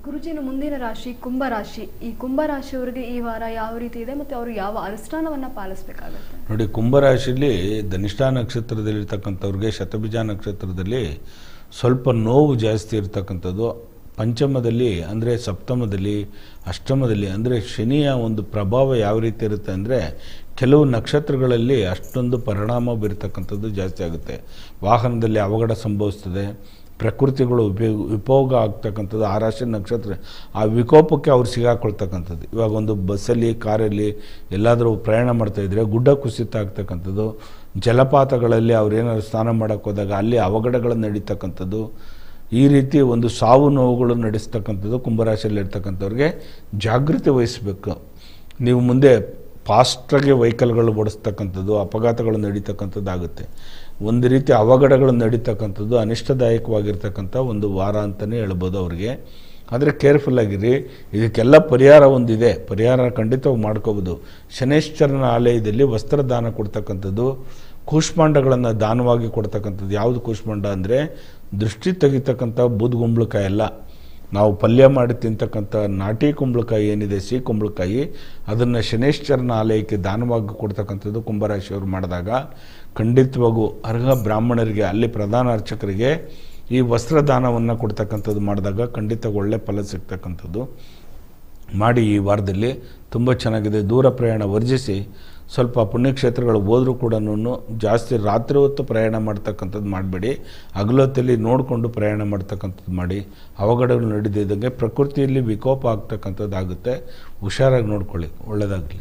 ಗುರುಜಿನ ಮುಂದಿನ ರಾಶಿ ಕುಂಭ ರಾಶಿ. ಈ ಕುಂಭ ರಾಶಿಯವರಿಗೆ ಈ ವಾರ ಯಾವ ರೀತಿ ಇದೆ ಮತ್ತು ಅವರು ಯಾವ ಅನುಷ್ಠಾನವನ್ನು ಪಾಲಿಸಬೇಕಾಗುತ್ತೆ? ನೋಡಿ, ಕುಂಭರಾಶಿಯಲ್ಲಿ ಧನಿಷ್ಠಾ ನಕ್ಷತ್ರದಲ್ಲಿರ್ತಕ್ಕಂಥವ್ರಿಗೆ ಶತಬೀಜ ನಕ್ಷತ್ರದಲ್ಲಿ ಸ್ವಲ್ಪ ನೋವು ಜಾಸ್ತಿ ಇರ್ತಕ್ಕಂಥದ್ದು. ಪಂಚಮದಲ್ಲಿ ಅಂದರೆ ಸಪ್ತಮದಲ್ಲಿ, ಅಷ್ಟಮದಲ್ಲಿ ಅಂದರೆ ಶನಿಯ ಒಂದು ಪ್ರಭಾವ ಯಾವ ರೀತಿ ಇರುತ್ತೆ ಅಂದರೆ ಕೆಲವು ನಕ್ಷತ್ರಗಳಲ್ಲಿ ಅಷ್ಟೊಂದು ಪರಿಣಾಮ ಬೀರ್ತಕ್ಕಂಥದ್ದು ಜಾಸ್ತಿ ಆಗುತ್ತೆ. ವಾಹನದಲ್ಲಿ ಅವಘಡ ಸಂಭವಿಸ್ತದೆ, ಪ್ರಕೃತಿಗಳು ವಿಪೋಗ ಆಗ್ತಕ್ಕಂಥದ್ದು. ಆ ರಾಶಿ ನಕ್ಷತ್ರ ಆ ವಿಕೋಪಕ್ಕೆ ಅವ್ರು ಸಿಗಾಕೊಳ್ತಕ್ಕಂಥದ್ದು. ಇವಾಗ ಒಂದು ಬಸ್ಸಲ್ಲಿ, ಕಾರಲ್ಲಿ ಎಲ್ಲಾದರೂ ಪ್ರಯಾಣ ಮಾಡ್ತಾಯಿದ್ರೆ ಗುಡ್ಡ ಕುಸಿತ ಆಗ್ತಕ್ಕಂಥದ್ದು, ಜಲಪಾತಗಳಲ್ಲಿ ಅವ್ರೇನಾದ್ರು ಸ್ನಾನ ಮಾಡೋಕ್ಕೆ ಹೋದಾಗ ಅಲ್ಲಿ ಅವಘಡಗಳು ನಡೀತಕ್ಕಂಥದ್ದು, ಈ ರೀತಿ ಒಂದು ಸಾವು ನೋವುಗಳು ನಡೆಸ್ತಕ್ಕಂಥದ್ದು. ಕುಂಭರಾಶಿಯಲ್ಲಿ ಇರ್ತಕ್ಕಂಥವ್ರಿಗೆ ಜಾಗೃತಿ ವಹಿಸಬೇಕು. ನೀವು ಮುಂದೆ ಫಾಸ್ಟಾಗಿ ವೆಹಿಕಲ್ಗಳು ಓಡಿಸ್ತಕ್ಕಂಥದ್ದು, ಅಪಘಾತಗಳು ನಡೀತಕ್ಕಂಥದ್ದು ಆಗುತ್ತೆ. ಒಂದು ರೀತಿ ಅವಘಡಗಳು ನಡೀತಕ್ಕಂಥದ್ದು ಅನಿಷ್ಟದಾಯಕವಾಗಿರ್ತಕ್ಕಂಥ ಒಂದು ವಾರ ಅಂತಲೇ ಹೇಳ್ಬೋದು ಅವ್ರಿಗೆ. ಆದರೆ ಕೇರ್ಫುಲ್ಲಾಗಿರಿ. ಇದಕ್ಕೆಲ್ಲ ಪರಿಹಾರ ಒಂದಿದೆ, ಪರಿಹಾರ ಖಂಡಿತವಾಗಿ ಮಾಡ್ಕೋಬೋದು. ಶನೇಶ್ವರನ ಆಲಯದಲ್ಲಿ ವಸ್ತ್ರದಾನ ಕೊಡ್ತಕ್ಕಂಥದ್ದು, ಕೂಷ್ಮಾಂಡಗಳನ್ನು ದಾನವಾಗಿ ಕೊಡ್ತಕ್ಕಂಥದ್ದು. ಯಾವುದು ಕೂಷ್ಮಾಂಡ ಅಂದರೆ ದೃಷ್ಟಿ ತೆಗಿತಕ್ಕಂಥ ಬೂದುಗುಂಬಳಕಾಯಿ ಅಲ್ಲ, ನಾವು ಪಲ್ಯ ಮಾಡಿ ತಿಂತಕ್ಕಂಥ ನಾಟಿ ಕುಂಬಳಕಾಯಿ ಏನಿದೆ, ಸಿಹಿ ಕುಂಬಳಕಾಯಿ, ಅದನ್ನು ಶನೇಶ್ವರನ ಆಲಯಕ್ಕೆ ದಾನವಾಗಿ ಕೊಡ್ತಕ್ಕಂಥದ್ದು ಕುಂಭರಾಶಿಯವರು ಮಾಡಿದಾಗ ಖಂಡಿತವಾಗೂ ಅರ್ಹ ಬ್ರಾಹ್ಮಣರಿಗೆ, ಅಲ್ಲಿ ಪ್ರಧಾನ ಅರ್ಚಕರಿಗೆ ಈ ವಸ್ತ್ರದಾನವನ್ನು ಕೊಡ್ತಕ್ಕಂಥದ್ದು ಮಾಡಿದಾಗ ಖಂಡಿತ ಒಳ್ಳೆ ಫಲ ಸಿಗ್ತಕ್ಕಂಥದ್ದು. ಮಾಡಿ ಈ ವಾರದಲ್ಲಿ ತುಂಬ ಚೆನ್ನಾಗಿದೆ. ದೂರ ಪ್ರಯಾಣ ವರ್ಜಿಸಿ. ಸ್ವಲ್ಪ ಪುಣ್ಯಕ್ಷೇತ್ರಗಳು ಹೋದರೂ ಕೂಡ ಜಾಸ್ತಿ ರಾತ್ರಿ ಹೊತ್ತು ಪ್ರಯಾಣ ಮಾಡ್ತಕ್ಕಂಥದ್ದು ಮಾಡಬೇಡಿ. ಹಗಲೊತ್ತಲ್ಲಿ ನೋಡಿಕೊಂಡು ಪ್ರಯಾಣ ಮಾಡ್ತಕ್ಕಂಥದ್ದು ಮಾಡಿ. ಅವಘಡಗಳು ನಡೆದಿದ್ದಂಗೆ ಪ್ರಕೃತಿಯಲ್ಲಿ ವಿಕೋಪ ಆಗ್ತಕ್ಕಂಥದ್ದು ಆಗುತ್ತೆ. ಹುಷಾರಾಗಿ ನೋಡ್ಕೊಳ್ಳಿ. ಒಳ್ಳೆಯದಾಗಲಿ.